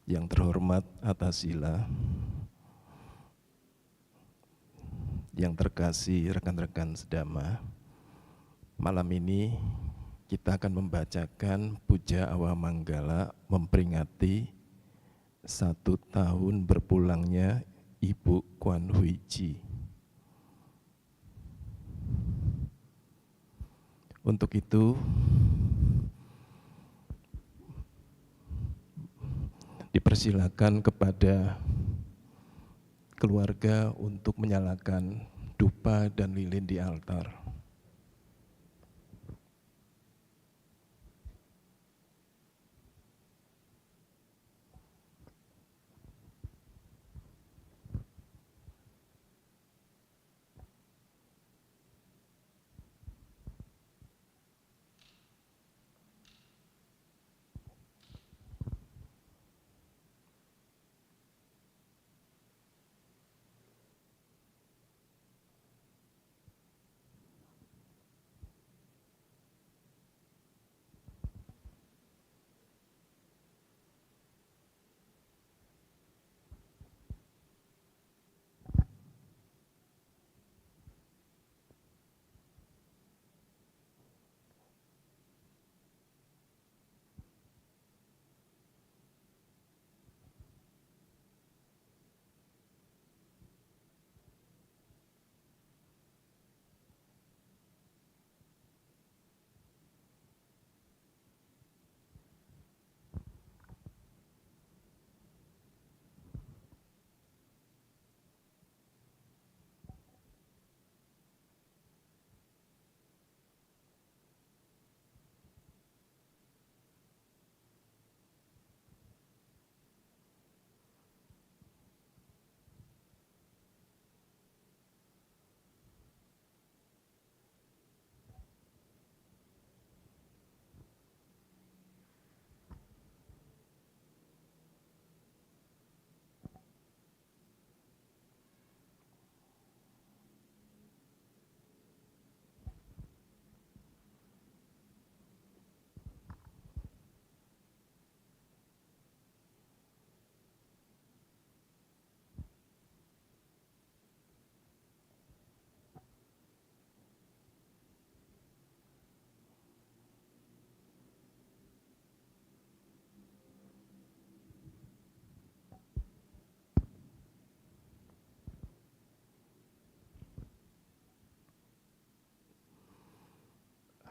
Yang terhormat Atasila, yang terkasih rekan-rekan sedama, malam ini kita akan membacakan Puja Awamanggala memperingati 1 tahun berpulangnya Ibu Kwan Hui Ji. Untuk itu, dipersilakan kepada keluarga untuk menyalakan dupa dan lilin di altar.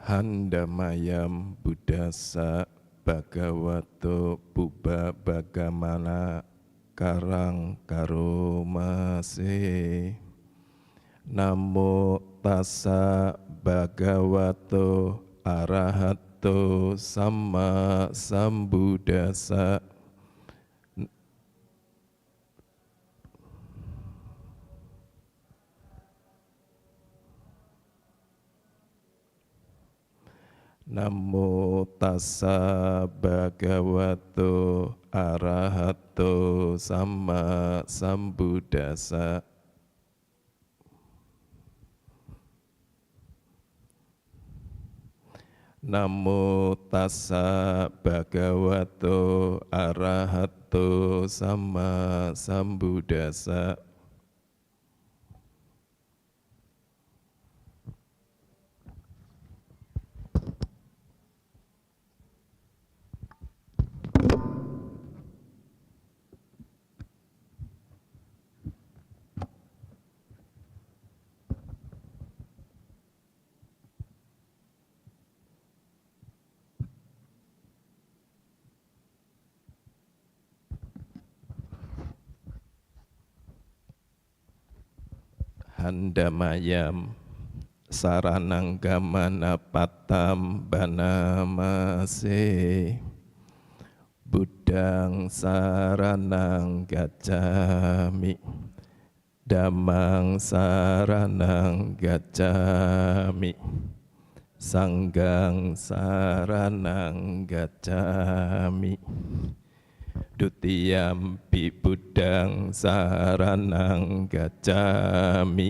Handamayam Buddhasa Bhagavato Bubba Bagamana Karang Karomase. Namo tassa Bhagavato Arahato Samma Sambuddhassa. Namo tassa Bhagavato Arahato Samma Sambuddhassa. Namo tassa Bhagavato Arahato Samma Sambuddhassa. Handamayam Saranang Gamana Patam Banamase. Buddhang Saranang Gacchami, Dhammang Saranang Gacchami, Sanggang Saranang Gacchami. Dutiyampi Buddhang Saranang Gacchami,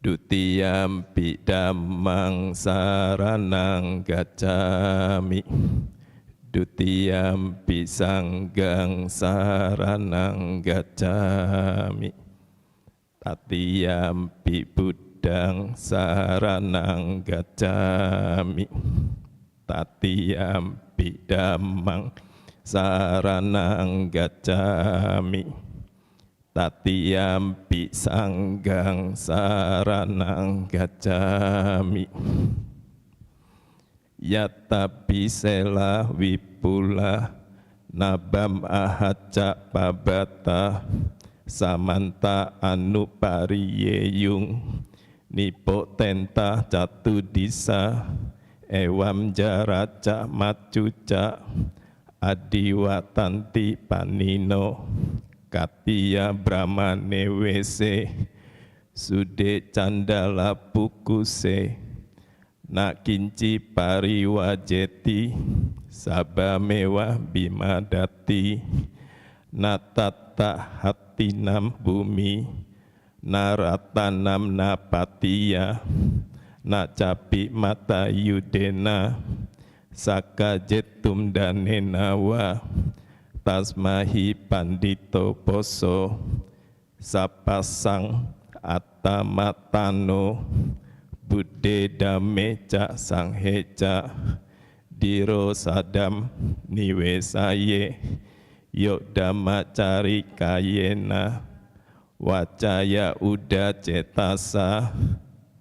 Dutiyampi Dhammang Saranang Gacchami, Dutiyampi sanggang saranang gacchami. Tatiyampi buddhang saranang gacchami. Tatiyampi dhammang saranang gacchami. Tatiyampi sanggang saranang gacchami. Yatapi sela wipula nabam ahaca pabata samanta anupariyeyung nipo tenta catu disa ewam jaraca macuca adiwatanti panino katiya brahmane wese sude candala pukuse nak kinci pariwajeti sabamewa bimadati natata hatinam bumi naratanam napatiya nacapi mata yudena sakajetum danenawa tasmahi pandito poso sapasang atamatano Budde dame ca sangheca diro sadam niwesaye yok dhamma cari kayena wacaya uda cetasa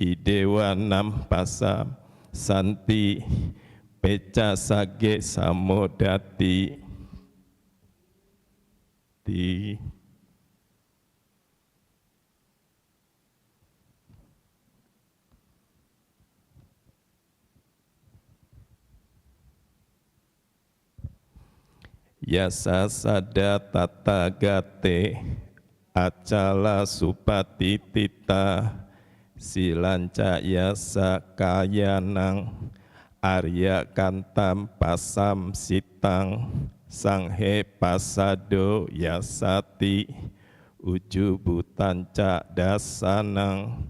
idewanam pasa santi peca sage samodati di Yasa sada tatagate acala supatitita silanca yasa kayanang arya kantam pasam sitang sanghe pasado yasati ujubutanca dasanang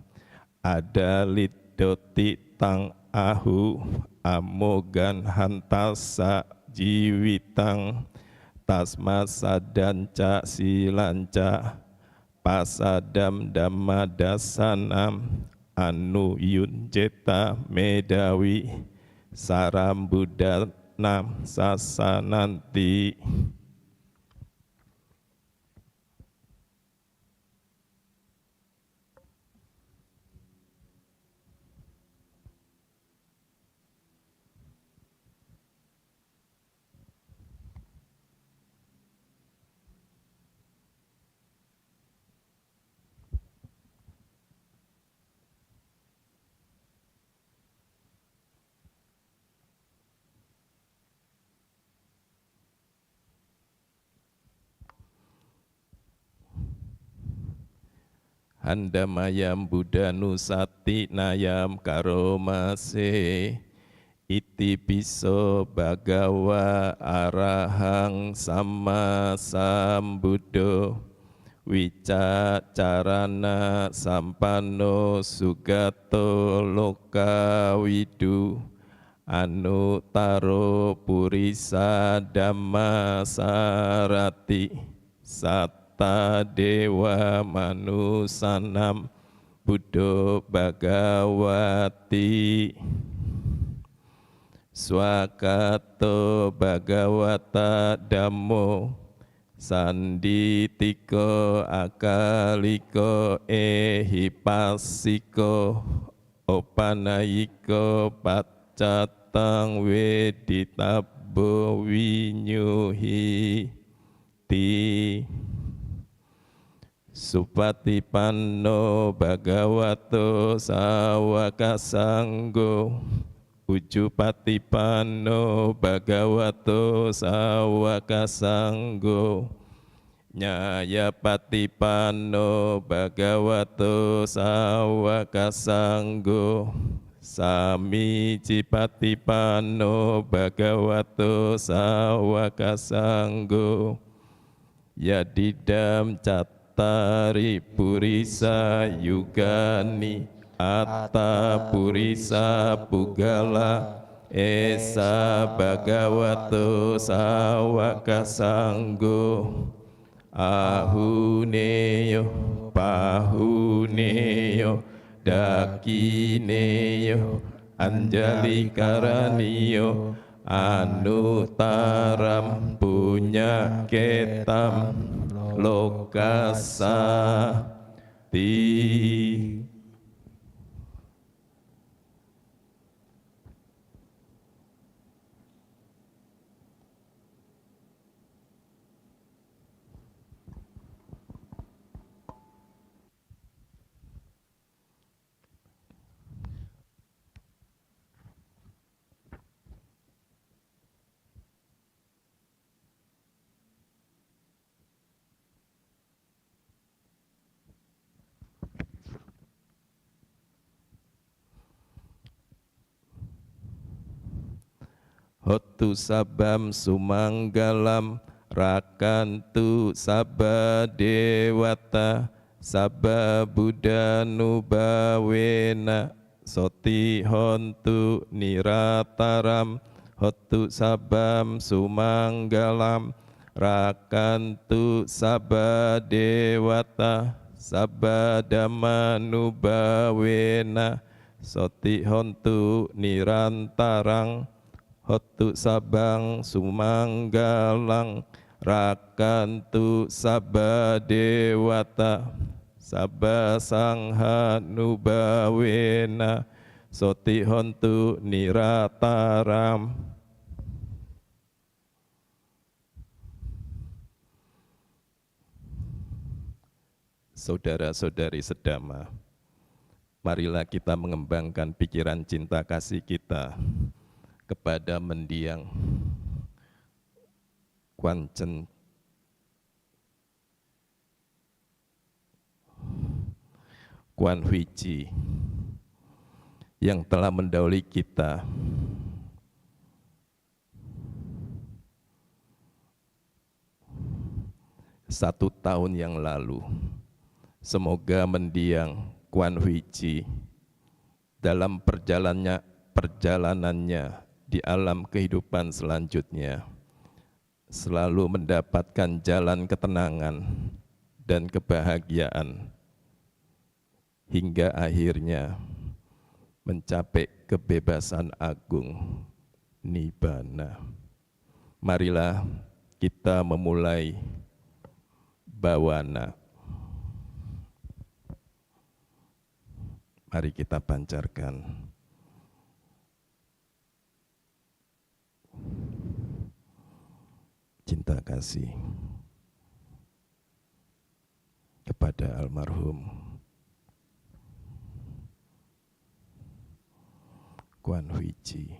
adalidoti tang ahu amogan hantasa jiwitang tasma sadanca silanca pasadam dhamma dasanam anu yunjeta medawi saram buddhanam sasananti. Handamayam Buddha Nusati Nayam Karomase Iti Piso Bhagawa Arahang Sama Sambuddho Wicacarana Sampano Sugato Lokawidu Anutaro Purisa Dhamma Sarati Sat Dewa manusanam Buddho Bhagawati Swakato Bhagawata Dhammo Sanditiko akaliko ehipasiko opanayiko paccatang weditabo winyuhi ti Supatipanno Bhagavato Sawaka Sanggo Ujupatipanno Bhagavato Sawaka Sanggo Nyayapatipanno Bhagavato Sawaka Sanggo Samicipatipanno Bhagavato Sawaka Sanggo Yadidam Cattari Purisa Yugani Atta Purisa Pugala Esa bhagavato sawaka sanggo ahuneyo pahuneyo dakineyo anjali karaniyo anutaram punya ketam lokasa ti. Hotu sabam sumanggalam rakantu sabba dewata sabba buddha nubawena soti hontu nirataram. Hotu sabam sumanggalam rakantu sabba dewata sabba dhamma nubawena soti hontu nirantarang. Hotu sabang sumanggalang rakantu sabba dewata sabba sangha nubawena soti hontu nirataram. Saudara-saudari sedama, marilah kita mengembangkan pikiran cinta kasih kita kepada mendiang Kwanchen Kwan Hui Chi yang telah mendahului kita satu tahun yang lalu. Semoga mendiang Kwan Hui Chi dalam perjalanannya di alam kehidupan selanjutnya selalu mendapatkan jalan ketenangan dan kebahagiaan hingga akhirnya mencapai kebebasan agung nibbana. Marilah kita memulai bawana. Mari kita pancarkan cinta kasih kepada almarhum Kwan Hui Chi.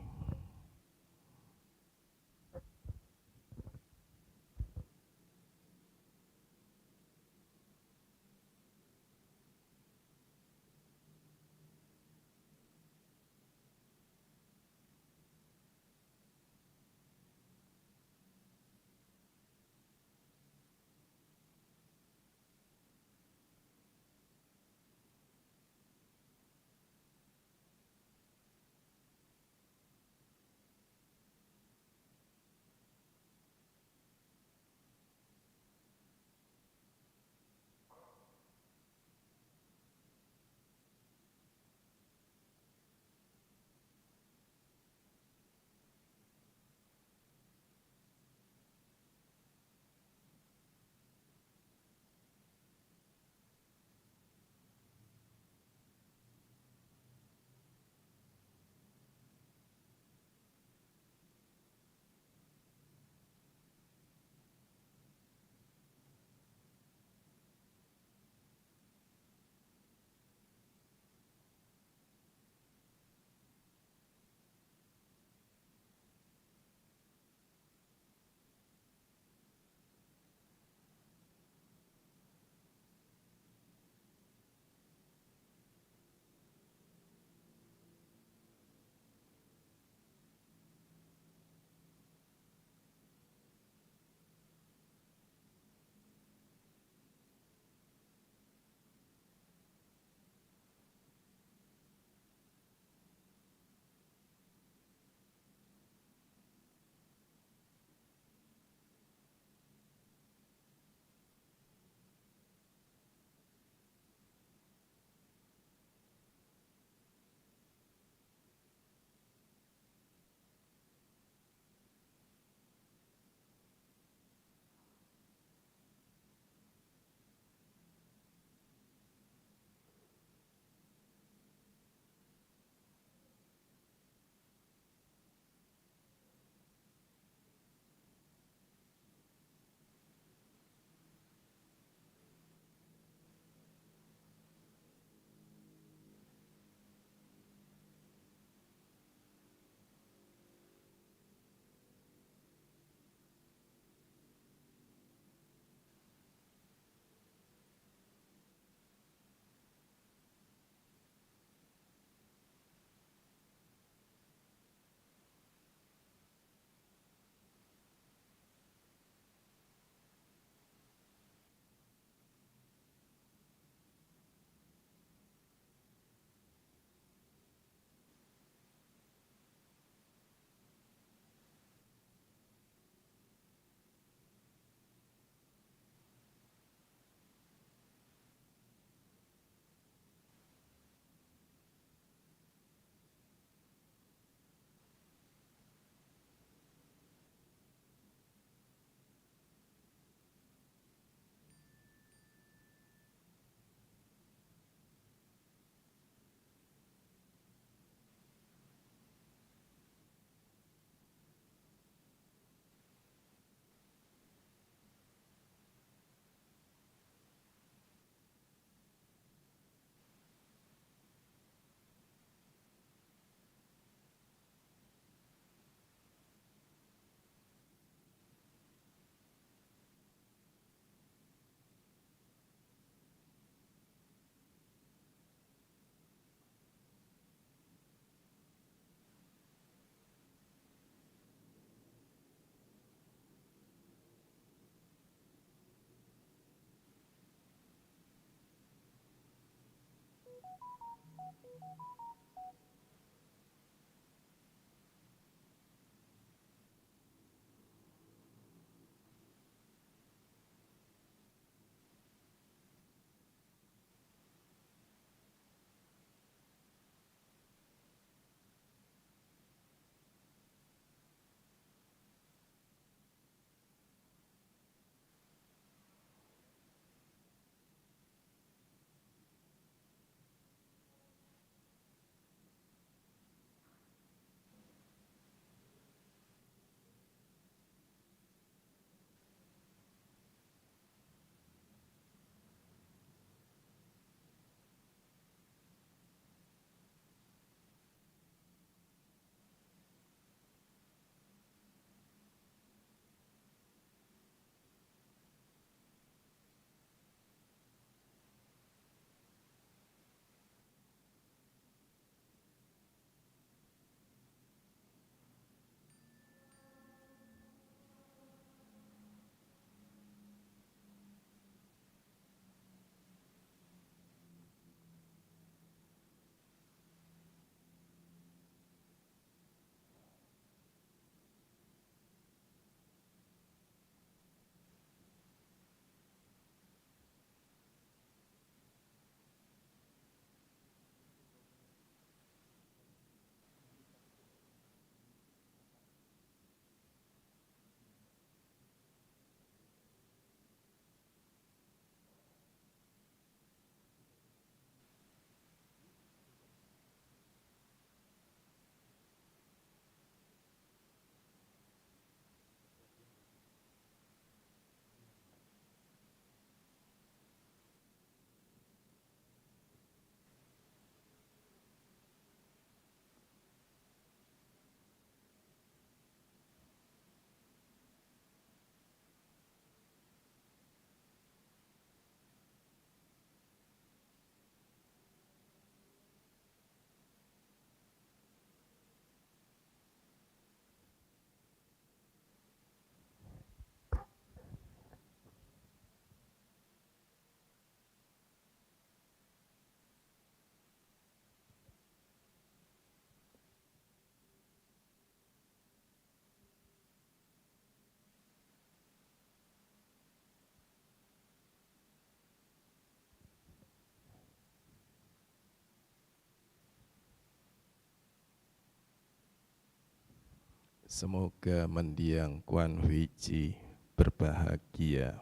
Semoga mendiang Kuan Hui Ji berbahagia.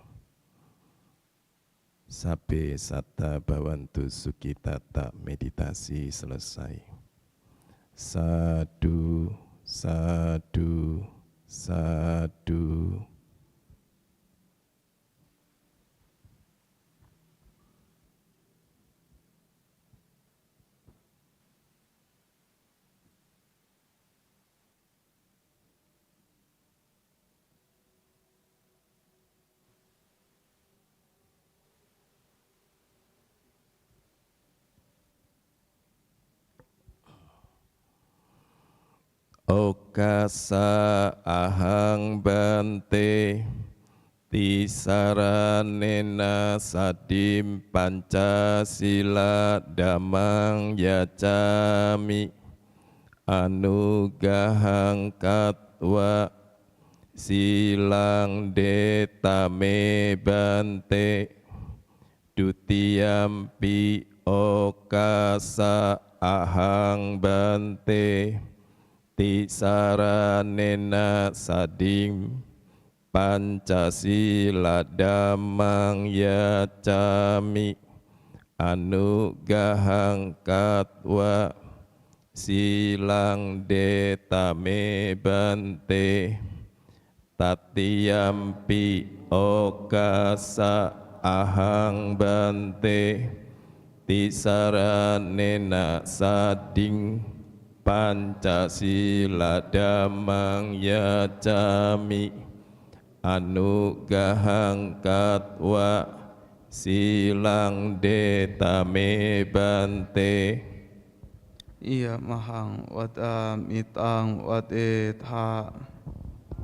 Sabe Sata Bhawantu Sukitata meditasi selesai. Sadu, sadu, sadu. Okasa ahang bante tisaranena sadim pancasila damang yacami anugahang katwa silang detame bante dutiyampi okasa ahang bante tisaranena sadim pancasila damang yacami anugahang katwa silang detame bante tatiyampi okasa ahang bante tisaranena sading Pancasila damang yacami anugahang katwa silang detame bante iya mahang wadamitang wadetha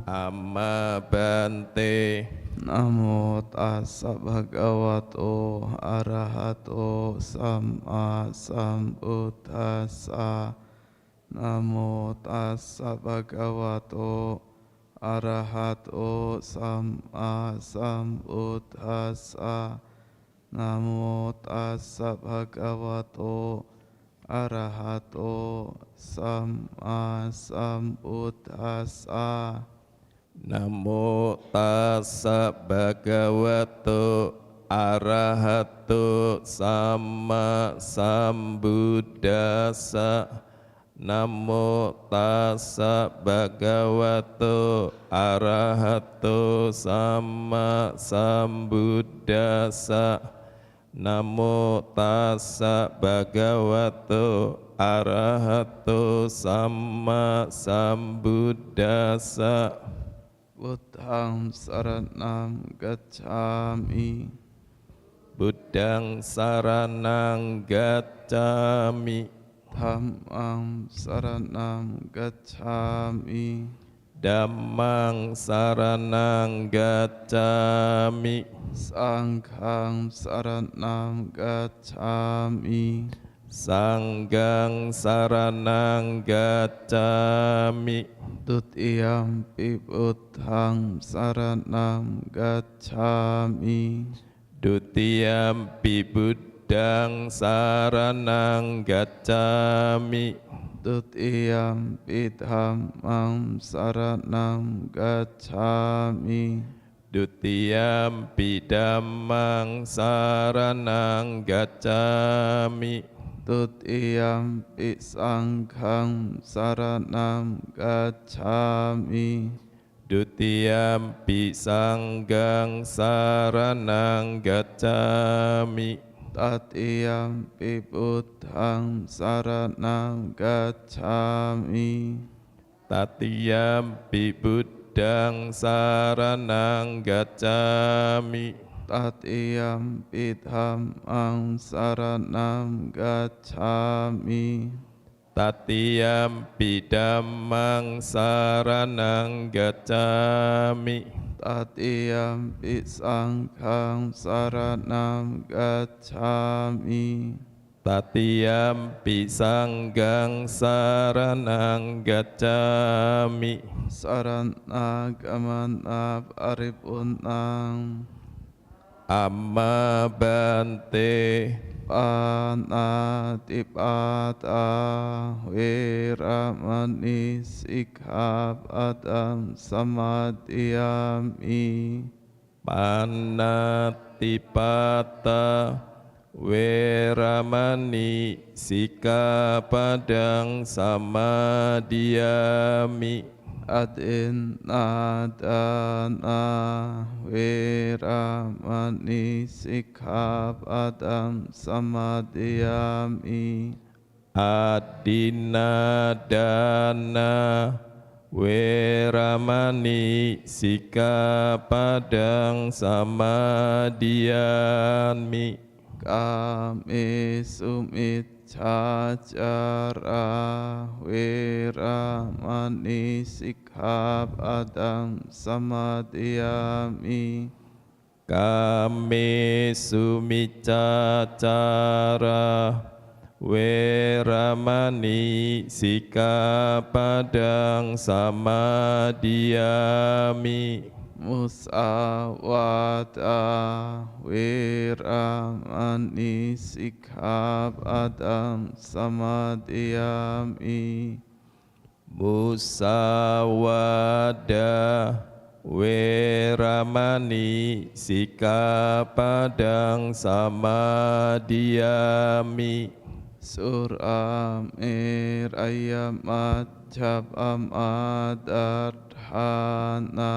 amma bante. Namo tassa bhagavato arahato samma sambuddhassa. Namo tassa bhagavato arahato samma sambuddhassa. Namo tassa bhagavato arahato samma sambuddhassa. Namo tassa bhagavato arahato samma sambuddhassa. Namo tassa bhagavato arahato samma sambuddhassa. Namo tassa bhagavato arahato samma sambuddhassa. Buddhang saranam gacchami. Buddhang saranang gacchami. Dhammang saranam gacchami. Dhammang saranang gacchami. Sanghang saranam gacchami. Sanggang saranang gacchami. Dutiyampi buddhang saranam gacchami. Dutiyampi buddhang saranang gacchami. Dutiyampi dhammang saranam gacchami. Dutiyampi dhammang saranang gacchami. Dutiyampi sanghang saranam gacchami. Dutiyampi sanggang saranang gacchami. Tatiyampi buddhang saranam gacchami. Tatiyampi buddhang saranang gacchami. Tatiyampi dhammang saranam gacchami. Tatiyampi dhammang saranang gacchami. Tatiyampi sanghang saranam gacchami. Tatiyampi sanggang saranang gacchami. Saranagamana paripunang. Amma bante. Panatipata Weramani Sikkhapadang Samadhiyami. Panatipata Weramani Sikkhapadang Samadhiyami. Adinadana Weramani Sikkhapadang Samadhiyami. Adinadana Weramani Sikkhapadang Samadhiyami. Kami sumiccacara Weramani Sikkhapadang Samadhiyami. Kami sumiccacara Weramani Sikkhapadang Samadhiyami. Musawada Weramani Sikkhapadang Samadhiyami. Musawada Weramani Sikkhapadang Samadhiyami. Surameraya Majappamadardhana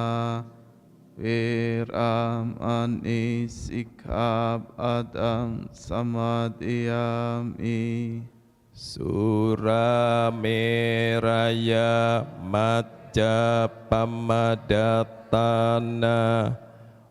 Weramani Sikkhapadang Samadhiyami. Surameraya Majappamadardhana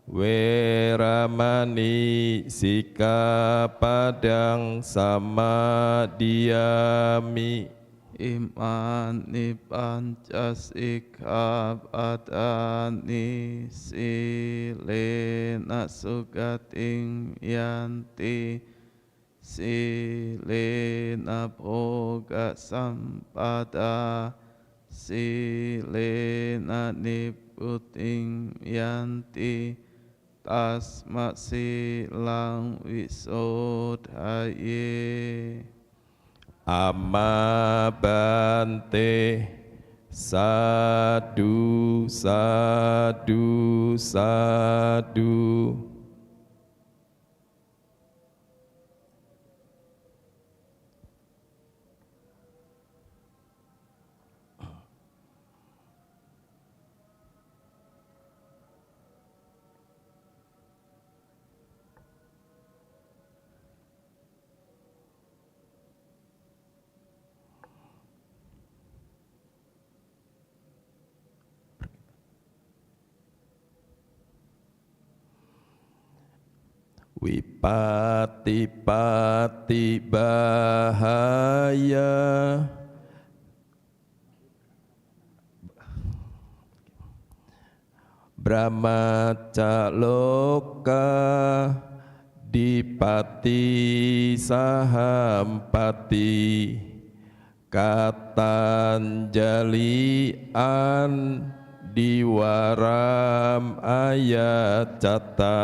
Weramani Sikkhapadang Samadhiyami. Imani Pancasikkhapadani Silena Sugating Yanti. Silena Bhoga Sampada. Silena Nibbuting Yanti. Tasma silang wisodhaye. Amma bante sadu sadu sadu. Wipati-pati bahaya Brahmacaloka Dipati Sahampati Katanjalian Diwaram Ayacata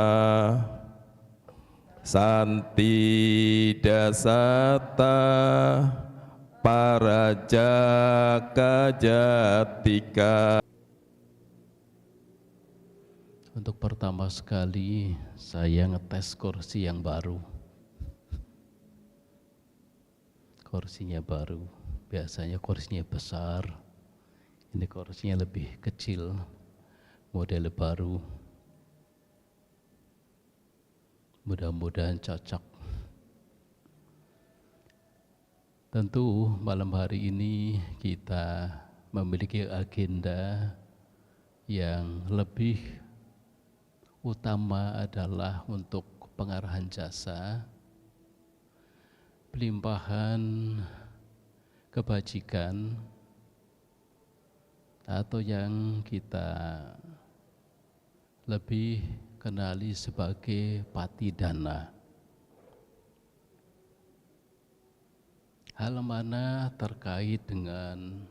Santi Dasata Parajaka Jatika. Untuk pertama sekali saya ngetes kursi yang baru. Kursinya baru, biasanya kursinya besar, ini kursinya lebih kecil, model baru. Mudah-mudahan cocok. Tentu malam hari ini kita memiliki agenda yang lebih utama adalah untuk pengarahan jasa, pelimpahan kebajikan, atau yang kita lebih kenali sebagai patidana. Hal mana terkait dengan,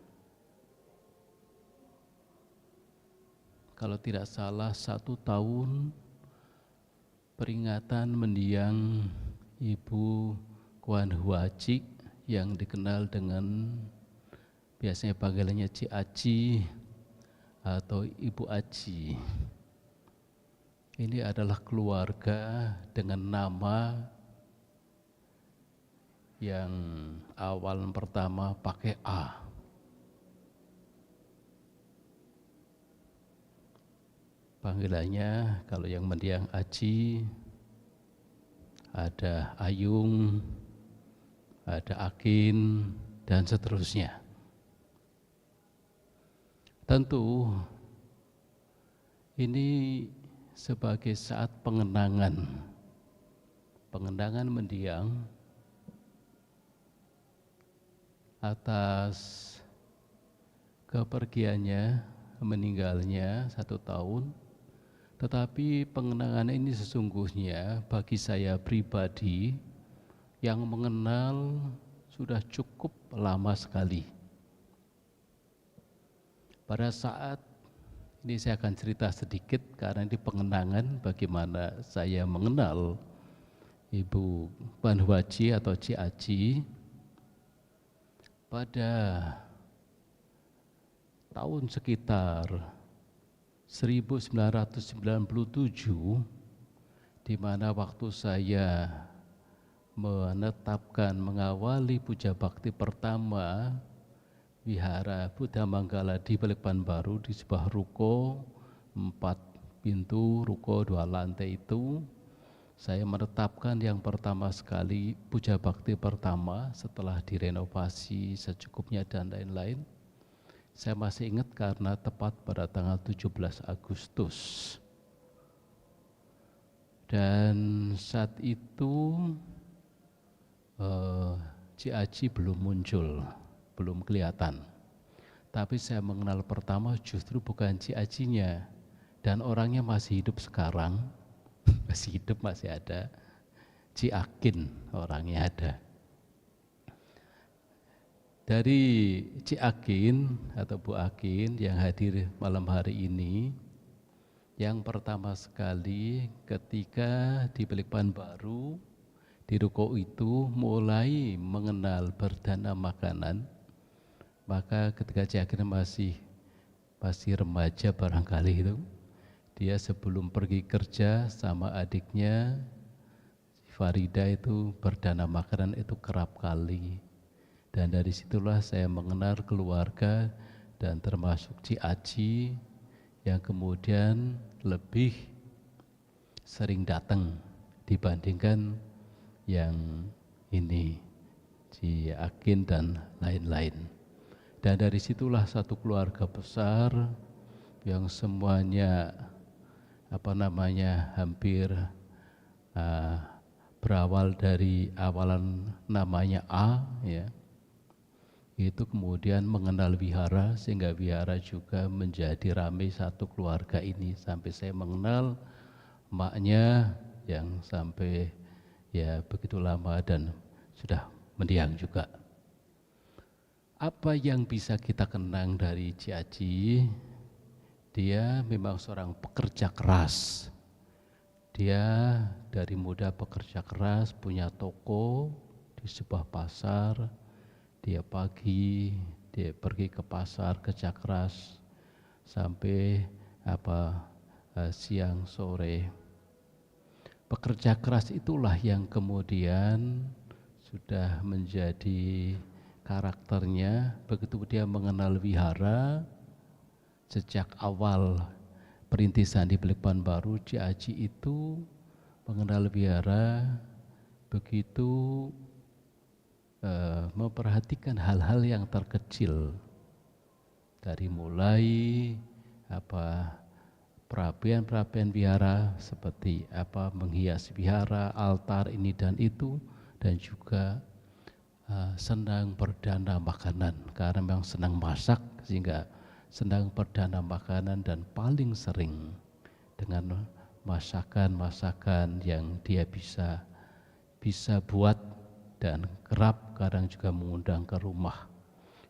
kalau tidak salah, 1 tahun peringatan mendiang Ibu Kuan Huaci yang dikenal dengan biasanya panggilannya Ci Aci atau Ibu Aci. Ini adalah keluarga dengan nama yang awal pertama pakai A. Panggilannya kalau yang mendiang Aci, ada Ayung, ada Akin, dan seterusnya. Tentu ini sebagai saat pengenangan mendiang atas kepergiannya, meninggalnya 1 tahun. Tetapi pengenangan ini sesungguhnya bagi saya pribadi yang mengenal sudah cukup lama sekali. Pada saat ini saya akan cerita sedikit karena di pengenangan bagaimana saya mengenal Ibu Kuan Huaci atau Ci Aci pada tahun sekitar 1997, di mana waktu saya menetapkan mengawali puja bakti pertama Wihara Buddha Manggala di Balikpapan Baru di sebuah ruko 4 pintu, ruko 2 lantai itu, saya menetapkan yang pertama sekali puja bakti pertama setelah direnovasi secukupnya dan lain-lain. Saya masih ingat karena tepat pada tanggal 17 Agustus. Dan saat itu Ci Aci belum muncul, belum kelihatan. Tapi saya mengenal pertama justru bukan Ci Acinya, dan orangnya masih hidup sekarang, masih hidup, masih ada. Ci Akin orangnya ada. Dari Ci Akin atau Bu Akin yang hadir malam hari ini, yang pertama sekali ketika di Balikpapan Baru, di ruko itu mulai mengenal berdana makanan, maka ketika Ci Akin masih remaja barangkali itu, dia sebelum pergi kerja sama adiknya Farida itu berdana makanan itu kerap kali. Dan dari situlah saya mengenal keluarga dan termasuk Ci Aci yang kemudian lebih sering datang dibandingkan yang ini, Ci Akin dan lain-lain. Dan dari situlah satu keluarga besar yang semuanya hampir berawal dari awalan namanya A, ya. Itu kemudian mengenal wihara sehingga wihara juga menjadi ramai satu keluarga ini sampai saya mengenal maknya yang sampai ya begitu lama dan sudah mendiang juga. Apa yang bisa kita kenang dari Ci Aci? Dia memang seorang pekerja keras. Dia dari muda pekerja keras, punya toko di sebuah pasar. Dia pagi, dia pergi ke pasar kerja keras sampai siang sore. Pekerja keras itulah yang kemudian sudah menjadi karakternya. Begitu dia mengenal wihara sejak awal perintisan di Balikpapan Baru, Ci Aci itu mengenal wihara begitu memperhatikan hal-hal yang terkecil, dari mulai perapian wihara seperti menghias wihara, altar ini dan itu, dan juga senang berdana makanan karena memang senang masak sehingga senang berdana makanan dan paling sering dengan masakan-masakan yang dia bisa buat dan kerap kadang juga mengundang ke rumah,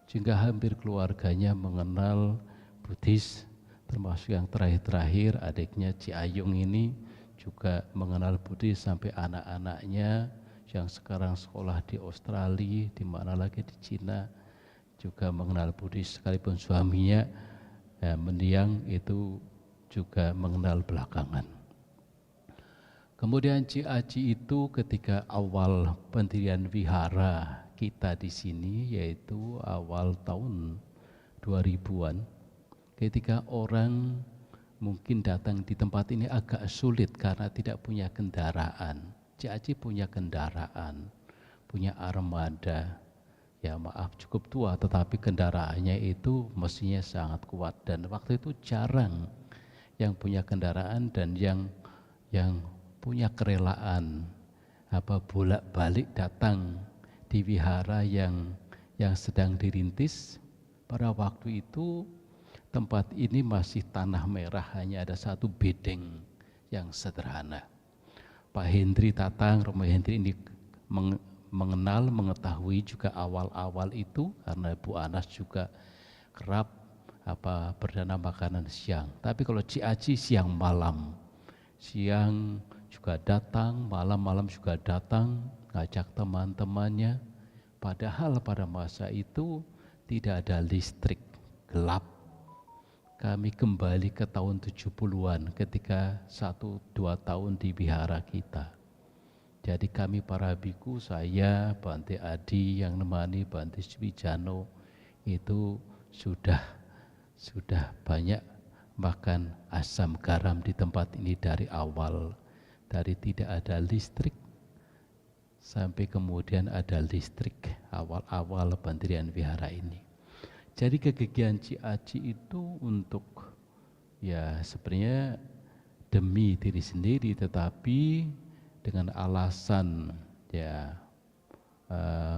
sehingga hampir keluarganya mengenal Buddhis, termasuk yang terakhir adiknya Ci Ayung ini juga mengenal Buddhis sampai anak-anaknya yang sekarang sekolah di Australia, di mana lagi di Cina, juga mengenal Buddhis sekalipun suaminya mendiang itu juga mengenal belakangan. Kemudian Ci Aci itu ketika awal pendirian wihara kita di sini, yaitu awal tahun 2000-an, ketika orang mungkin datang di tempat ini agak sulit karena tidak punya kendaraan. Ci Aci punya kendaraan, punya armada, ya maaf cukup tua, tetapi kendaraannya itu mestinya sangat kuat, dan waktu itu jarang yang punya kendaraan dan yang punya kerelaan bolak-balik datang di wihara yang sedang dirintis. Pada waktu itu tempat ini masih tanah merah, hanya ada satu bedeng yang sederhana. Pak Hendri Tatang, Romo Hendri ini mengenal, mengetahui juga awal-awal itu, karena Bu Anas juga kerap berdana makanan siang. Tapi kalau Ci Aci siang malam, siang juga datang, malam-malam juga datang, ngajak teman-temannya. Padahal pada masa itu tidak ada listrik, gelap. Kami kembali ke tahun 70-an ketika 1-2 tahun di wihara kita. Jadi kami para biku, saya, Bante Adi yang nemani, Bante Swijano, itu sudah banyak makan asam garam di tempat ini dari awal. Dari tidak ada listrik sampai kemudian ada listrik awal-awal pendirian wihara ini. Jadi kegigihan Ci Aci itu untuk sebenarnya demi diri sendiri, tetapi dengan alasan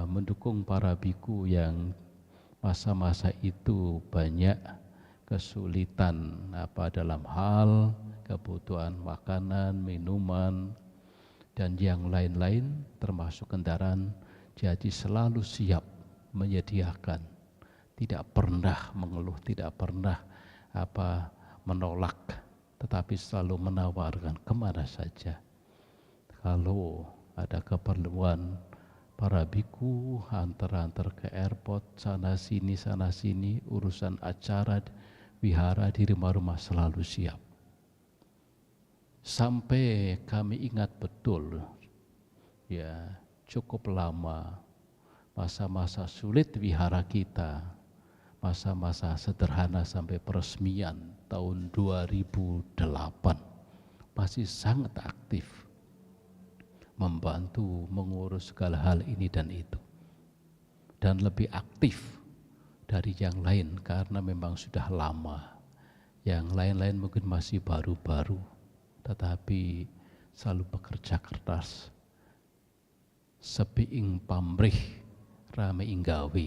mendukung para biku yang masa-masa itu banyak kesulitan dalam hal kebutuhan makanan, minuman, dan yang lain-lain termasuk kendaraan. Jadi selalu siap menyediakan, tidak pernah mengeluh, tidak pernah menolak, tetapi selalu menawarkan kemana saja. Kalau ada keperluan para biku antar-antar ke airport, sana sini, urusan acara wihara di rumah-rumah selalu siap. Sampai kami ingat betul, cukup lama masa-masa sulit wihara kita, masa-masa sederhana sampai peresmian tahun 2008, masih sangat aktif membantu mengurus segala hal ini dan itu, dan lebih aktif dari yang lain karena memang sudah lama. Yang lain-lain mungkin masih baru-baru, tetapi selalu bekerja keras. Sepi ing pamrih rame ing gawe.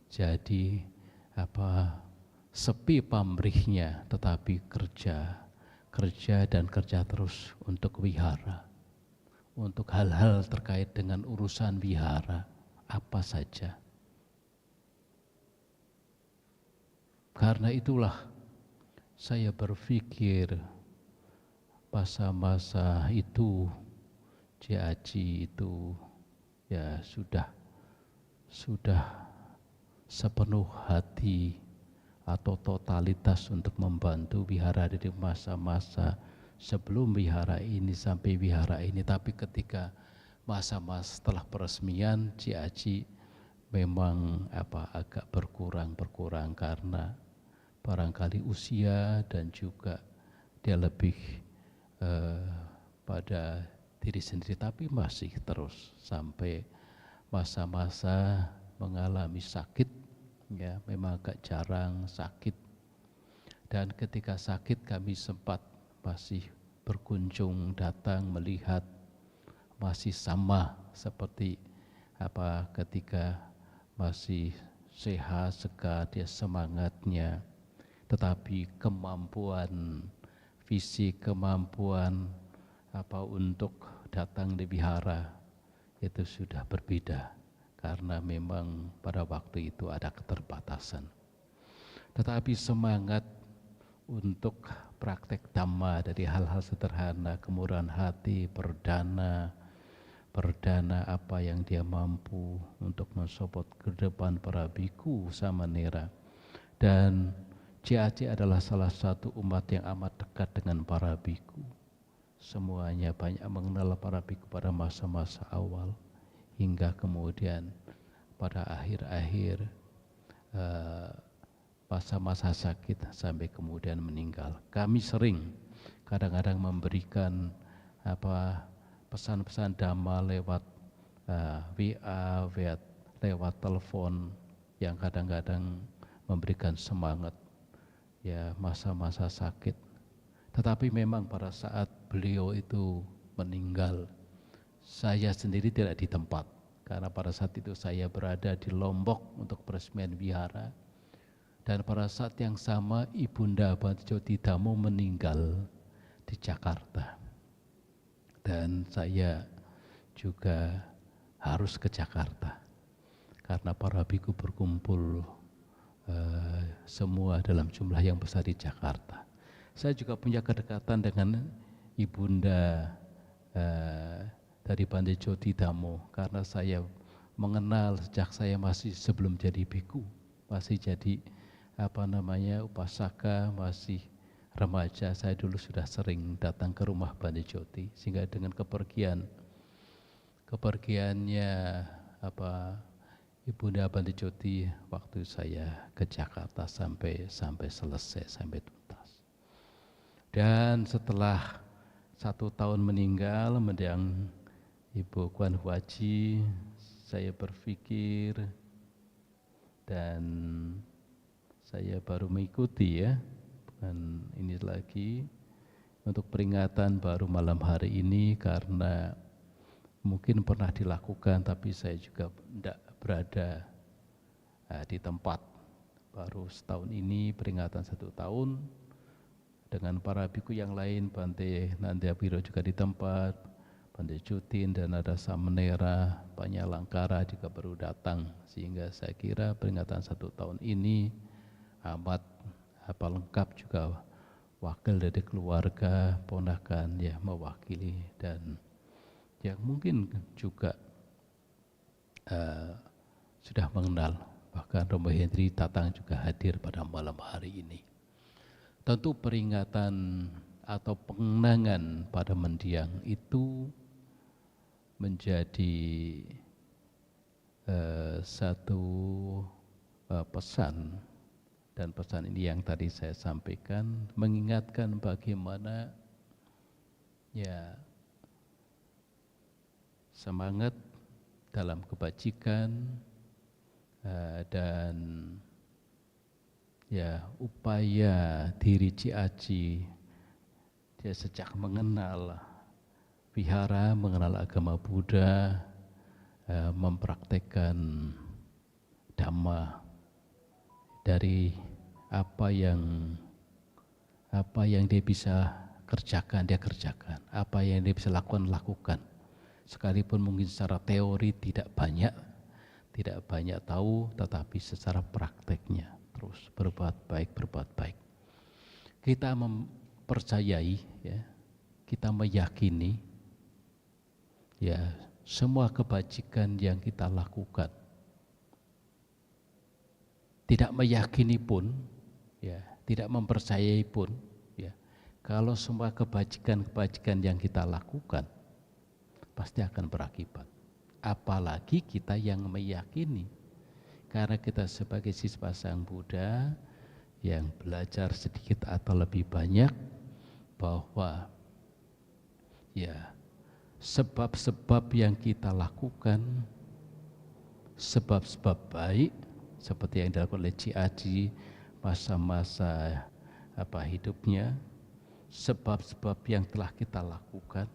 Jadi sepi pamrihnya, tetapi kerja dan kerja terus untuk wihara, untuk hal-hal terkait dengan urusan wihara apa saja. Karena itulah saya berpikir masa-masa itu Ci Aci itu sudah sepenuh hati atau totalitas untuk membantu wihara di masa-masa sebelum wihara ini sampai wihara ini. Tapi ketika masa-masa setelah peresmian, Ci Aci memang agak berkurang karena barangkali usia dan juga dia lebih pada diri sendiri, tapi masih terus sampai masa-masa mengalami sakit, memang agak jarang sakit. Dan ketika sakit kami sempat masih berkunjung, datang, melihat, masih sama seperti ketika masih sehat, segar, dia semangatnya, tetapi kemampuan fisik, kemampuan untuk datang di wihara itu sudah berbeda, karena memang pada waktu itu ada keterbatasan. Tetapi semangat untuk praktek dhamma dari hal-hal sederhana, kemurahan hati, berdana, perdana apa yang dia mampu untuk mensupport ke depan para biku samanera. Dan CAC adalah salah satu umat yang amat dekat dengan para biku. Semuanya banyak mengenal para biku pada masa-masa awal hingga kemudian pada akhir-akhir masa-masa sakit sampai kemudian meninggal. Kami sering kadang-kadang memberikan pesan-pesan dhamma lewat WA, lewat telepon yang kadang-kadang memberikan semangat ya masa-masa sakit. Tetapi memang pada saat beliau itu meninggal, saya sendiri tidak di tempat karena pada saat itu saya berada di Lombok untuk peresmian wihara. Dan pada saat yang sama Ibunda Bante Jyotidhammo meninggal di Jakarta. Dan saya juga harus ke Jakarta karena para biku berkumpul semua dalam jumlah yang besar di Jakarta. Saya juga punya kedekatan dengan Ibunda dari Bante Jyotidhammo karena saya mengenal sejak saya masih sebelum jadi biku, masih jadi upasaka, masih remaja. Saya dulu sudah sering datang ke rumah Bante Jyoti, sehingga dengan kepergiannya Ibunda Bante Jyoti waktu saya ke Jakarta sampai selesai, sampai tuntas. Dan setelah 1 tahun meninggal mendiang Ibu Kwan Huaji, saya berpikir dan saya baru mengikuti ya, bukan ini lagi untuk peringatan baru malam hari ini karena mungkin pernah dilakukan tapi saya juga tidak berada di tempat. Baru setahun ini peringatan 1 tahun dengan para biku yang lain, Bante Nandiapiro juga di tempat, Bante Jutin dan ada Samenera, Panyalangkara juga baru datang, sehingga saya kira peringatan 1 tahun ini amat lengkap juga wakil dari keluarga, ponakan ya mewakili dan yang mungkin juga sudah mengenal, bahkan Romo Hendri Tatang juga hadir pada malam hari ini. Tentu peringatan atau pengenangan pada mendiang itu menjadi satu pesan. Dan pesan ini yang tadi saya sampaikan mengingatkan bagaimana ya semangat dalam kebajikan dan ya upaya diri Ciaci dia sejak mengenal wihara, mengenal agama Buddha, mempraktekkan Dhamma dari apa yang dia bisa kerjakan, dia kerjakan. Apa yang dia bisa lakukan, lakukan. Sekalipun mungkin secara teori tidak banyak tahu, tetapi secara prakteknya terus berbuat baik. Kita mempercayai, ya, kita meyakini, ya, semua kebajikan yang kita lakukan. Tidak meyakini pun, ya, tidak mempercayai pun, ya, kalau semua kebajikan yang kita lakukan pasti akan berakibat. Apalagi kita yang meyakini, karena kita sebagai siswa Sang Buddha yang belajar sedikit atau lebih banyak bahwa ya sebab-sebab yang kita lakukan, sebab-sebab baik seperti yang dilakukan oleh Ciaci masa-masa hidupnya, sebab-sebab yang telah kita lakukan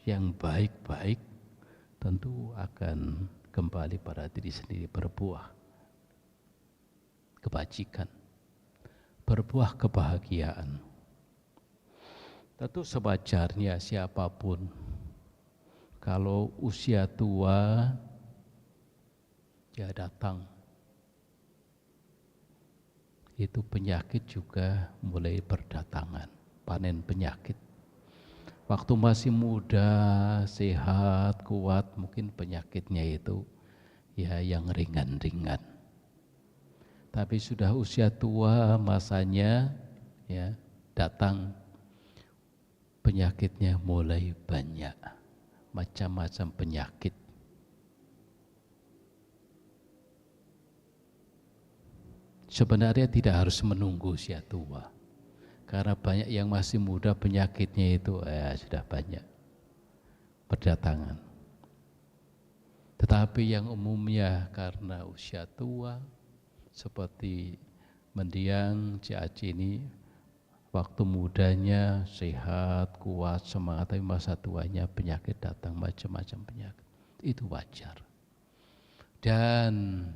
yang baik-baik tentu akan kembali pada diri sendiri, berbuah kebajikan, berbuah kebahagiaan. Tentu sewajarnya siapapun kalau usia tua ya datang, itu penyakit juga mulai berdatangan, panen penyakit. waktu masih muda, sehat, kuat, mungkin penyakitnya itu ya yang ringan-ringan. Tapi sudah usia tua, masanya ya datang penyakitnya mulai banyak, macam-macam penyakit. Sebenarnya tidak harus menunggu usia tua, karena banyak yang masih muda penyakitnya itu sudah banyak berdatangan. Tetapi yang umumnya karena usia tua, seperti mendiang Ciaci ini, waktu mudanya sehat, kuat, semangat, tapi masa tuanya penyakit datang, macam-macam penyakit. Itu wajar. Dan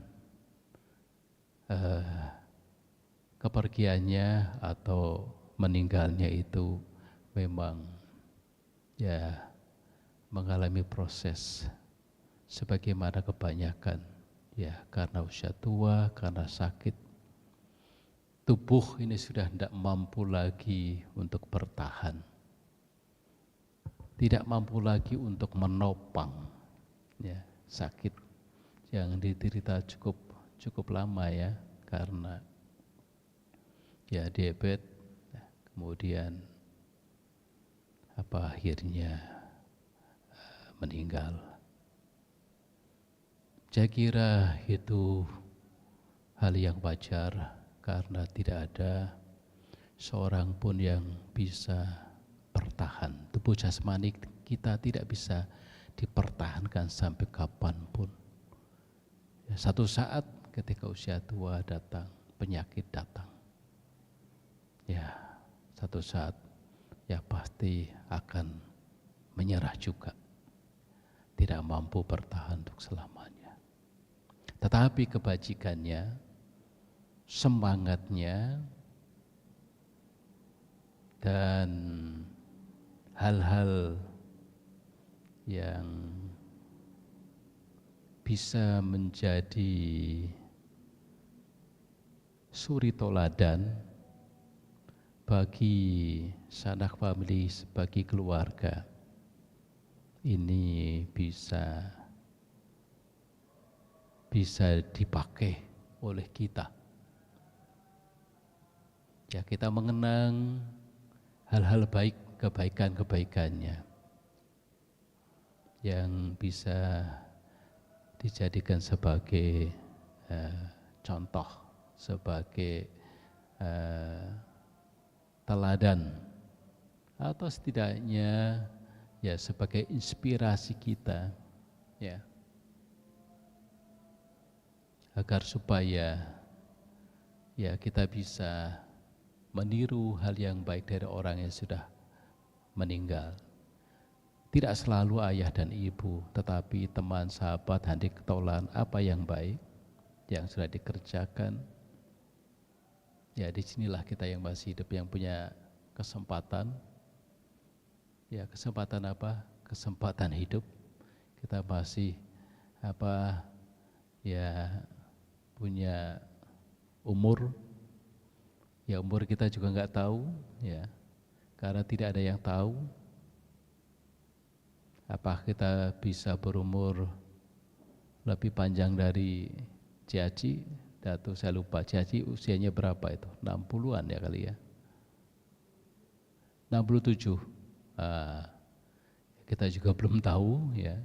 kepergiannya atau meninggalnya itu memang ya mengalami proses sebagaimana kebanyakan ya, karena usia tua, karena sakit. Tubuh ini sudah tidak mampu lagi untuk bertahan, tidak mampu lagi untuk menopang ya, sakit yang diderita cukup lama ya, karena ya diabetes, kemudian akhirnya meninggal. Saya kira itu hal yang wajar, karena tidak ada seorang pun yang bisa bertahan. Tubuh jasmani kita tidak bisa dipertahankan sampai kapanpun. Ya, satu saat ketika usia tua datang, penyakit datang. Ya, satu saat ya pasti akan menyerah juga. Tidak mampu bertahan untuk selamanya. Tetapi kebajikannya, semangatnya, dan hal-hal yang bisa menjadi suri toladan bagi sanak famili, bagi keluarga, ini bisa dipakai oleh kita. Ya, kita mengenang hal-hal baik, kebaikan-kebaikannya yang bisa dijadikan sebagai contoh, sebagai teladan, atau setidaknya ya sebagai inspirasi kita ya, agar supaya ya kita bisa meniru hal yang baik dari orang yang sudah meninggal. Tidak selalu ayah dan ibu, tetapi teman, sahabat, handik ketaulan, apa yang baik yang sudah dikerjakan. Ya, disinilah kita yang masih hidup yang punya kesempatan. Ya, kesempatan apa? Kesempatan hidup. Kita masih ya punya umur. Ya, umur kita juga nggak tahu, ya, karena tidak ada yang tahu. Apa kita bisa berumur lebih panjang dari Ciaci? Datuk saya lupa, Ciaci usianya berapa itu? 60-an ya kali ya? 67. Kita juga belum tahu ya.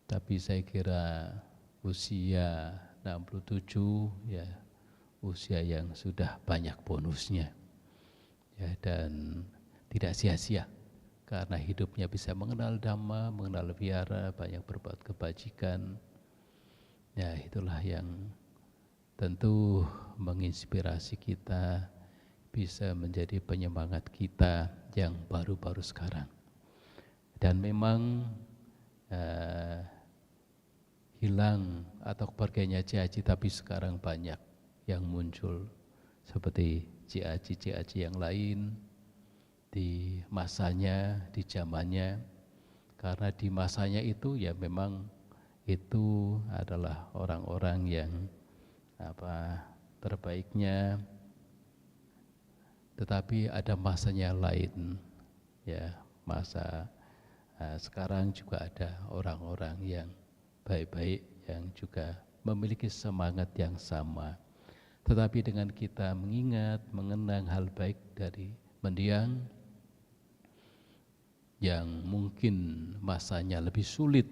Tapi saya kira usia 67 ya usia yang sudah banyak bonusnya ya, dan tidak sia-sia karena hidupnya bisa mengenal Dhamma, mengenal Vihara, banyak berbuat kebajikan. Ya, itulah yang tentu menginspirasi kita, bisa menjadi penyemangat kita yang baru-baru sekarang. Dan memang hilang atau kepergiannya Ciaci, tapi sekarang banyak yang muncul seperti Ciaci yang lain di masanya, di zamannya, karena di masanya itu ya memang itu adalah orang-orang yang terbaiknya, tetapi ada masanya lain ya, masa sekarang juga ada orang-orang yang baik-baik yang juga memiliki semangat yang sama. Tetapi dengan kita mengingat, mengenang hal baik dari mendiang yang mungkin masanya lebih sulit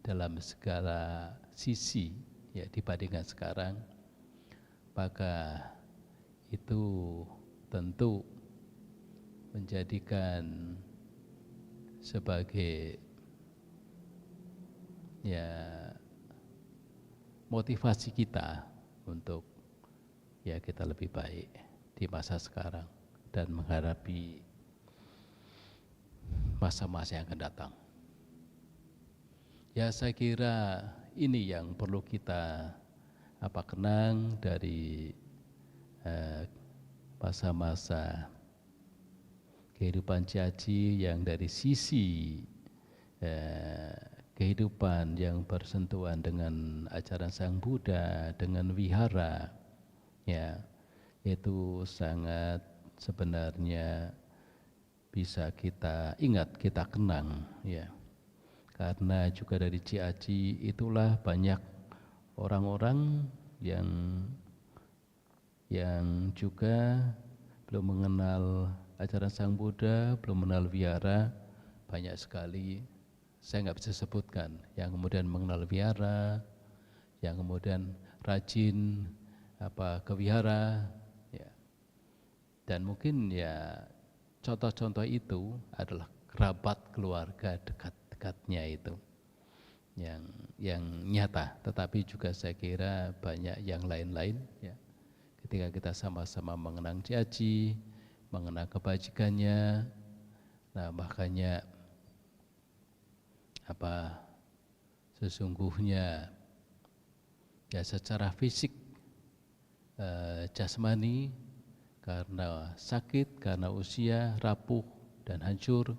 dalam segala sisi ya dibandingkan sekarang, maka itu tentu menjadikan sebagai ya motivasi kita untuk ya kita lebih baik di masa sekarang dan menghadapi masa-masa yang akan datang. Ya saya kira ini yang perlu kita kenang dari masa-masa kehidupan Ciaci yang dari sisi kehidupan yang bersentuhan dengan ajaran Sang Buddha, dengan wihara, ya itu sangat sebenarnya bisa kita ingat, kita kenang, ya. Karena juga dari Ciaci itulah banyak orang-orang yang juga belum mengenal ajaran Sang Buddha, belum mengenal wihara, banyak sekali. Saya nggak bisa sebutkan yang kemudian mengenal wihara, yang kemudian rajin ke wihara, ya. Dan mungkin ya contoh-contoh itu adalah kerabat keluarga dekat-dekatnya itu yang nyata. Tetapi juga saya kira banyak yang lain-lain, ya. Ketika kita sama-sama mengenang Ciaci, mengenang kebajikannya, nah makanya sesungguhnya ya secara fisik jasmani karena sakit, karena usia rapuh dan hancur,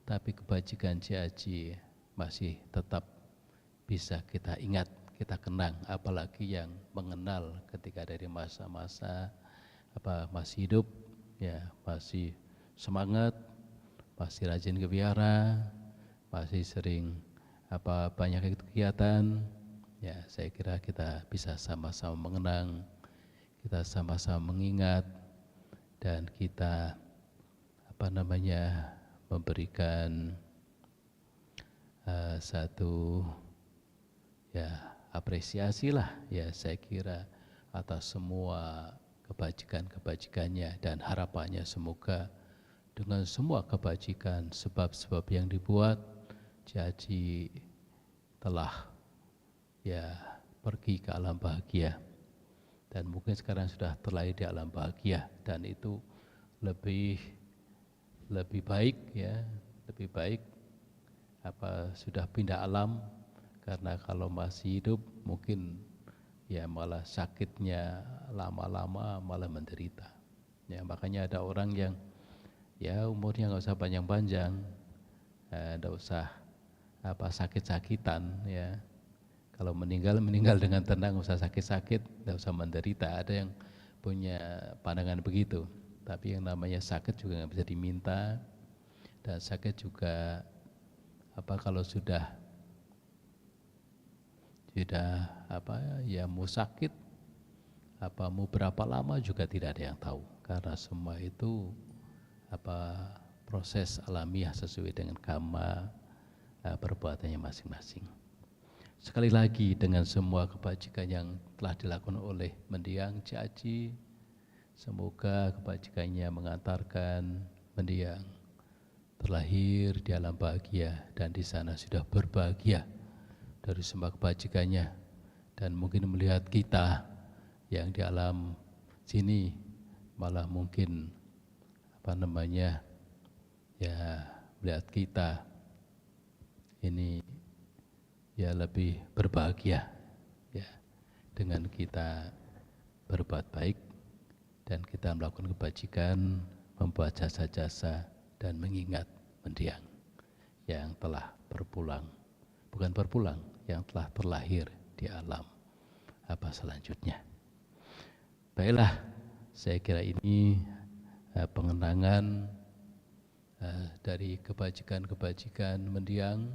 tapi kebajikan Ciaci masih tetap bisa kita ingat, kita kenang, apalagi yang mengenal ketika dari masa-masa masih hidup, ya masih semangat, masih rajin ke wihara, masih sering banyak kegiatan, ya saya kira kita bisa sama-sama mengenang, kita sama-sama mengingat, dan kita memberikan satu ya apresiasi lah, ya saya kira atas semua kebajikan-kebajikannya dan harapannya semoga dengan semua kebajikan sebab-sebab yang dibuat, Ciaci telah ya pergi ke alam bahagia dan mungkin sekarang sudah terlahir di alam bahagia, dan itu lebih baik, ya lebih baik sudah pindah alam, karena kalau masih hidup mungkin ya malah sakitnya lama-lama malah menderita, ya. Makanya ada orang yang ya umurnya nggak usah panjang-panjang, nggak usah sakit-sakitan, ya. Kalau meninggal dengan tenang, nggak usah sakit-sakit, nggak usah menderita. Ada yang punya pandangan begitu. Tapi yang namanya sakit juga nggak bisa diminta, dan sakit juga kalau sudah ya mau sakit mau berapa lama juga tidak ada yang tahu, karena semua itu proses alamiah sesuai dengan karma perbuatannya masing-masing. Sekali lagi dengan semua kebajikan yang telah dilakukan oleh mendiang Ciaci, semoga kebajikannya mengantarkan mendiang terlahir di alam bahagia dan di sana sudah berbahagia dari semua kebajikannya, dan mungkin melihat kita yang di alam sini malah mungkin ya melihat kita ini ya lebih berbahagia, ya dengan kita berbuat baik dan kita melakukan kebajikan, membuat jasa-jasa dan mengingat mendiang yang telah yang telah terlahir di alam selanjutnya. Baiklah, saya kira ini pengenangan dari kebajikan-kebajikan mendiang,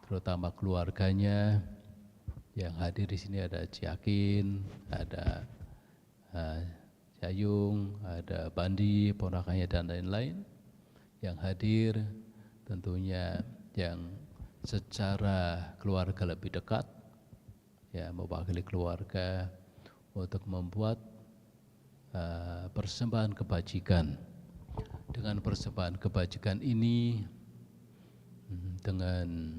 terutama keluarganya yang hadir di sini. Ada Ciakin, ada Cayung, ada Bandi, ponakannya dan lain-lain yang hadir, tentunya yang secara keluarga lebih dekat, ya, mewakili keluarga untuk membuat persembahan kebajikan. Dengan persembahan kebajikan ini, dengan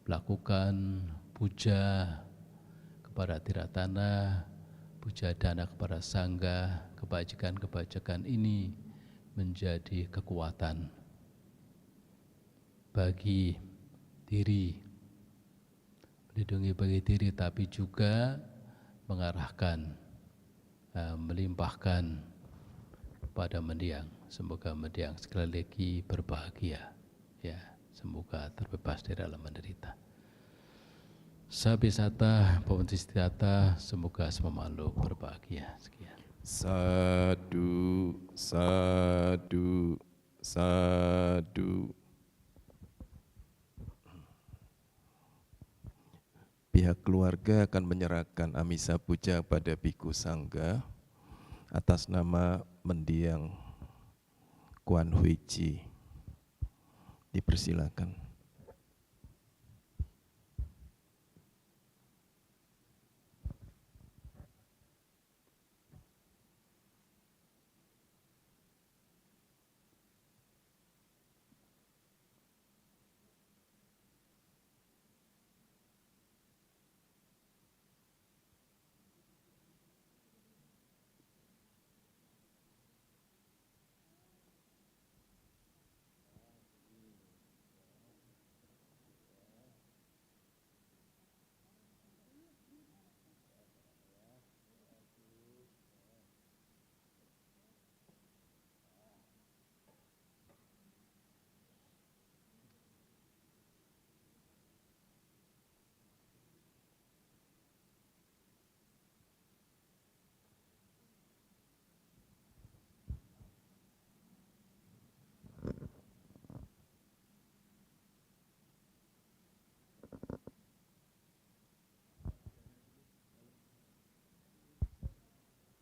melakukan puja kepada Tiratana, puja dana kepada Sangga, kebajikan-kebajikan ini menjadi kekuatan bagi diri, melindungi bagi diri, tapi juga mengarahkan, melimpahkan pada mendiang. Semoga mendiang sekali lagi berbahagia, ya, semoga terbebas dari alam menderita. Sabisata, Pawantistiata, semoga semua makhluk berbahagia. Sekian. Sadu, sadu, sadu. Pihak keluarga akan menyerahkan amisa puja pada Biku Sangga atas nama mendiang Kuan Hui Chi. Dipersilakan.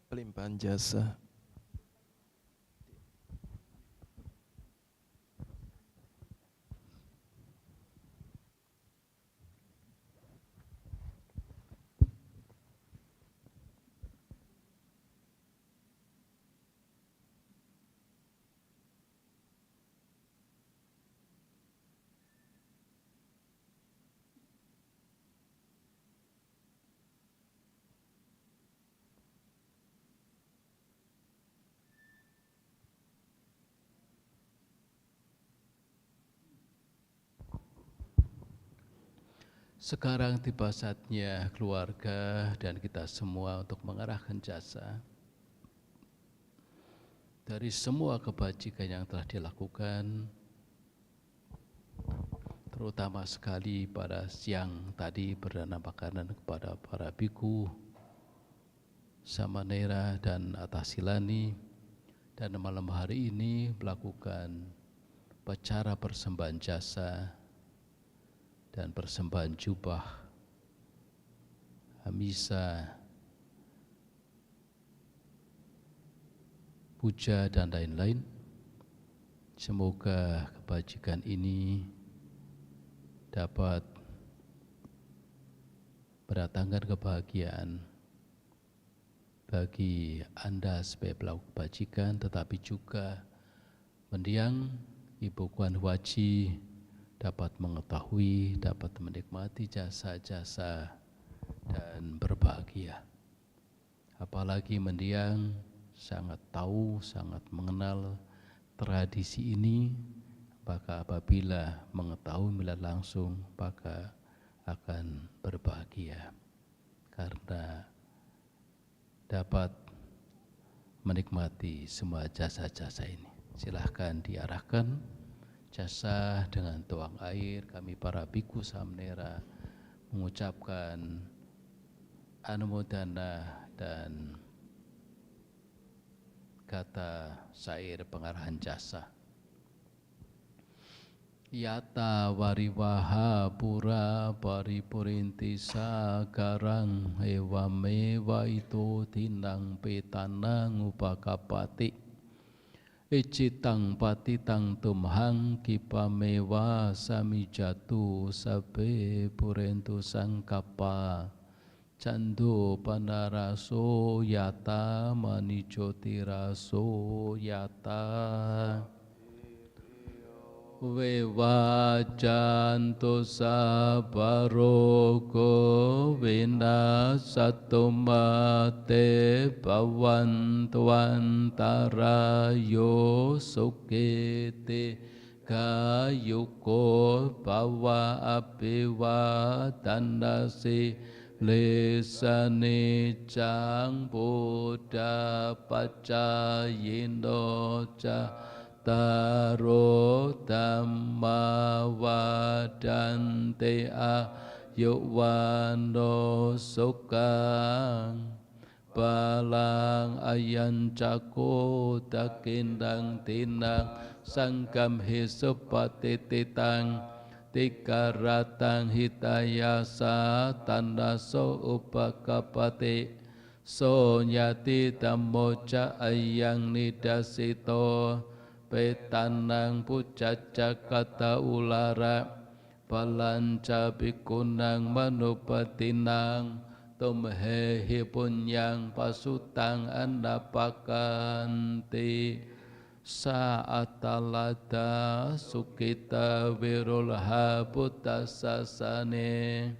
Pelimpahan jasa. Sekarang tiba saatnya keluarga dan kita semua untuk mengarahkan jasa dari semua kebajikan yang telah dilakukan, terutama sekali pada siang tadi berdana makanan kepada para biku, samanera dan atasilani, dan malam hari ini melakukan upacara persembahan jasa dan persembahan jubah, amisa, puja dan lain-lain. Semoga kebajikan ini dapat mendatangkan kebahagiaan bagi Anda sebagai pelaku kebajikan, tetapi juga mendiang Ibu Kuan Hui Chi dapat mengetahui, dapat menikmati jasa-jasa dan berbahagia. Apalagi mendiang sangat tahu, sangat mengenal tradisi ini, maka apabila mengetahui melihat langsung, maka akan berbahagia karena dapat menikmati semua jasa-jasa ini. Silahkan diarahkan jasa dengan tuang air. Kami para biku samnera mengucapkan anumodana dan kata syair pengarahan jasa. Yata wariwaha pura paripurinti sagarang ewamewa itu tinang petanang upakapati icitang patitang tumhang kipamewa samijatu sabe purentu sangkapa candu panaraso yata manicotiraso yata Wewajanto sabarogo vinasatu mate bawantwantarayo sukiti gayuko bawa apiwa dandasi lesani cang buddha pacayindo ca Taro dhamma vadante ayuwano sukang balang ayan cako takindang tinang sangkam hisupati titang tikaratang hitayasa tandaso upakapati so nyati tammoca ayang nidasito petanang pucaca kata ulara balanca bikunang manupatinang tumhehi punyang pasutang andapakanti saatalada sukita wirulha putasasane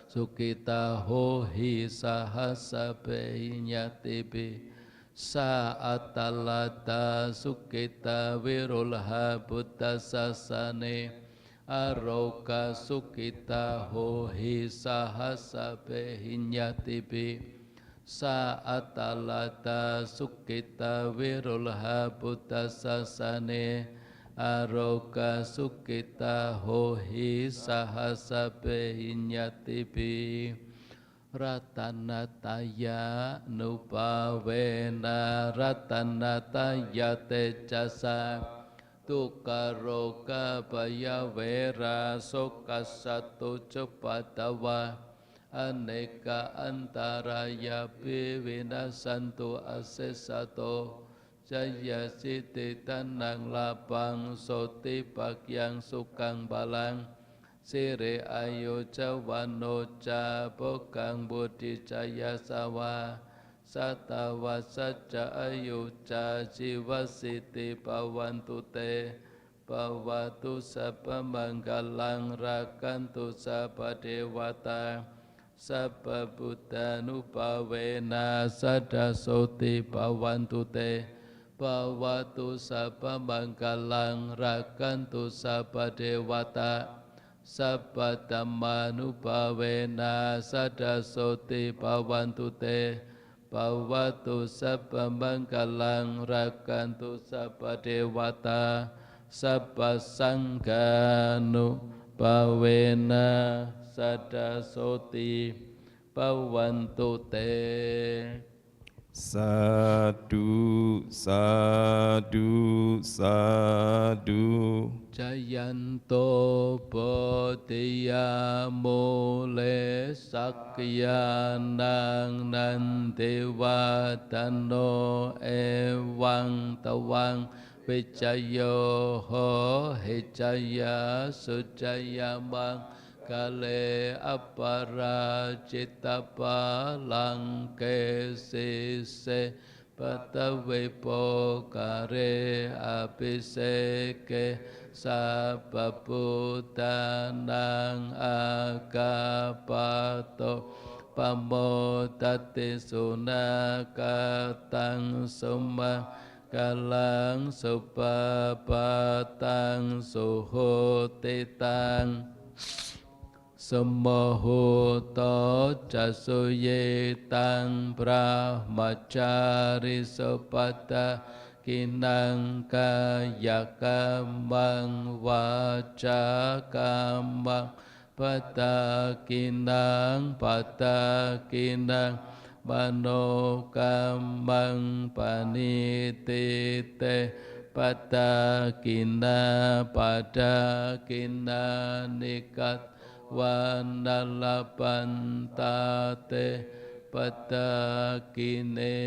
sukita hohi sahasabe nyatibi Saatalata sukita wirulha buddha sasane aroka sukita hohi sahasa behinyatibi Saatalata sukita wirulha buddha sasane aroka sukita hohi sahasa behinyatibi Ratanataya nupawena ratanataya tejasa tukaroka bayawera sokasatu cepatawa aneka antaraya bivinasantu asesato jaya siti tanang lapang soti pakyang sukang balang Sire ayo cawano ca bokang budi caya sawa Satawa saca ayo ca jiwa siti pawantu te Pawatu sapamanggalang rakantu sapadewata Sapabuddhanu pawena sadasoti pawantu te Pawatu sapamanggalang rakantu sapadewata Sabbatammanupavena sadasoti pawantu te Pawatu sabbamanggalang rakantu sabadewata Sabbasangganu pavena sadasoti pawantu te Sadu, sadu, sadu. Jayanto bodhiya mule sakyanang nandewa dano ewang tawang vijayo ho hejaya sujayamang kale aparajitapa langke sise patawepo kare abiseke sababutanang agapato pamodati sunakatang summa kalang supapatang suhutitang Semohuto jasuyetang brahmacari sopada kinang kaya kambang waca kambang pada kinang mano kambang panitite pada kinda nikat wandalapan tate pada kine.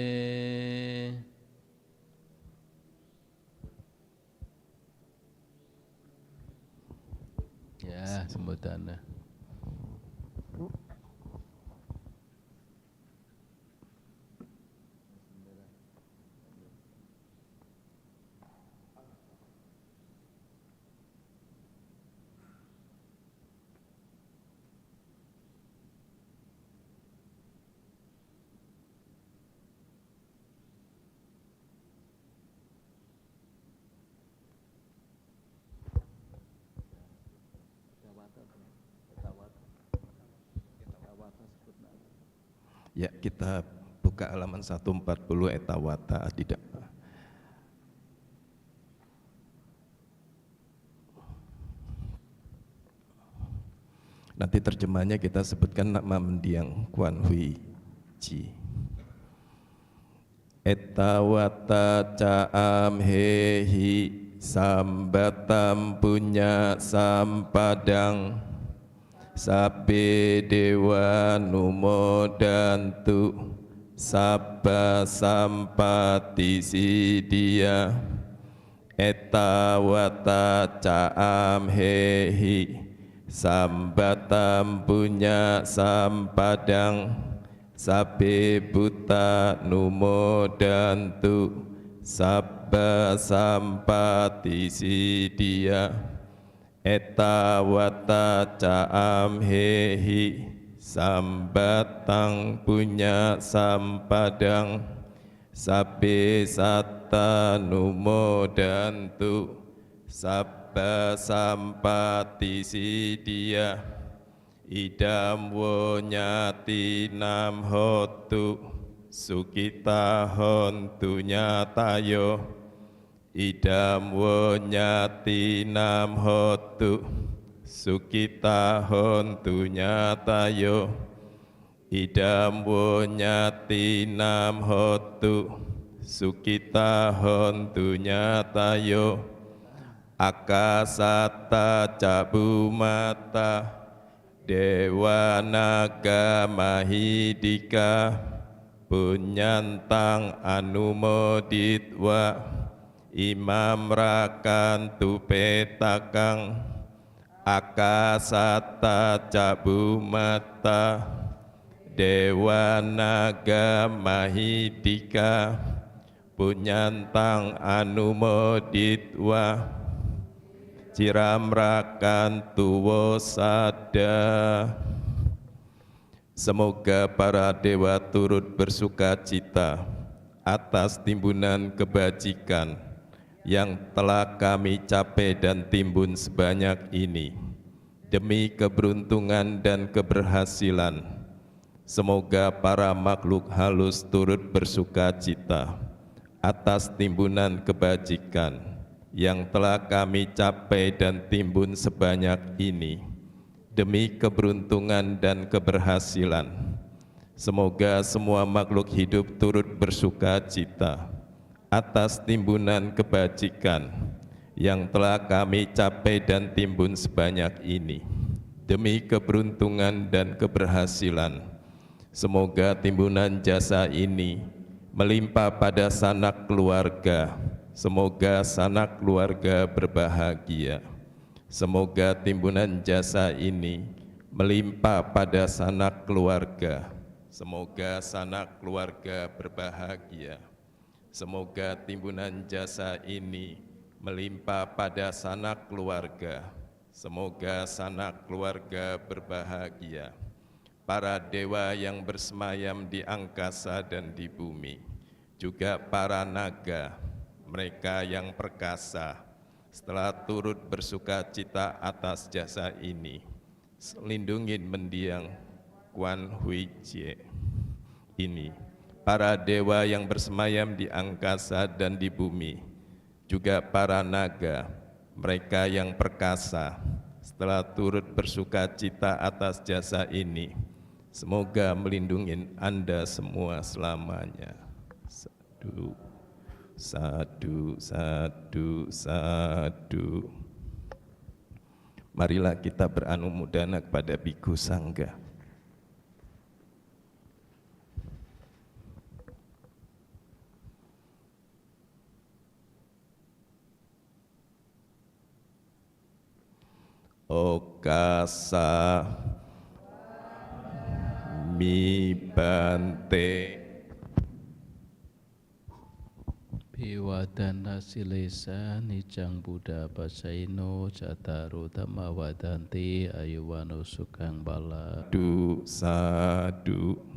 Ya, sebutannya. Ya, kita buka halaman 140 Etawata Adida. Nanti terjemahnya kita sebutkan nama mendiang Kuan Hui Ji. Etawata caam hehi sambatam punya sampadang sabbe dewa numodantu sabba sampati sidia etawata caam hehi sambatam punya sampadang sabbe buta numodantu sabba sampati sidia etawata caam hehi sambatang punya sampadang sabbe satta numodantu sabba sampati sidia idam wonyati nam hotu sukita hontu nyatayo idam wonyati nam hotu sukita hontu nyatayo idam wonyati nam hotu sukita hontu nyatayo akasata cabumata dewa naga mahidika punyantang anumoditwa imam rakantu petakang akasata cabumata dewa naga mahidika punyantang anumoditwa ciram rakantu wosada. Semoga para dewa turut bersuka cita atas timbunan kebajikan yang telah kami capai dan timbun sebanyak ini, demi keberuntungan dan keberhasilan. Semoga para makhluk halus turut bersuka cita atas timbunan kebajikan yang telah kami capai dan timbun sebanyak ini, demi keberuntungan dan keberhasilan. Semoga semua makhluk hidup turut bersuka cita atas timbunan kebajikan yang telah kami capai dan timbun sebanyak ini, demi keberuntungan dan keberhasilan. Semoga timbunan jasa ini melimpah pada sanak keluarga. Semoga sanak keluarga berbahagia. Semoga timbunan jasa ini melimpah pada sanak keluarga. Semoga sanak keluarga berbahagia. Semoga timbunan jasa ini melimpah pada sanak keluarga. Semoga sanak keluarga berbahagia. Para dewa yang bersemayam di angkasa dan di bumi, juga para naga, mereka yang perkasa, setelah turut bersuka cita atas jasa ini, lindungin mendiang Kuan Hui Jie ini. Para dewa yang bersemayam di angkasa dan di bumi, juga para naga, mereka yang perkasa, setelah turut bersuka cita atas jasa ini, semoga melindungi Anda semua selamanya. Sadu, sadu, sadu, sadu. Marilah kita beranumodana kepada Bhikkhu Sangga. Okasa mi bante Biwadana silesa nijang buddha pasaino cataru dhamma wadanti ayuwano sukang bala. sadu, sadu.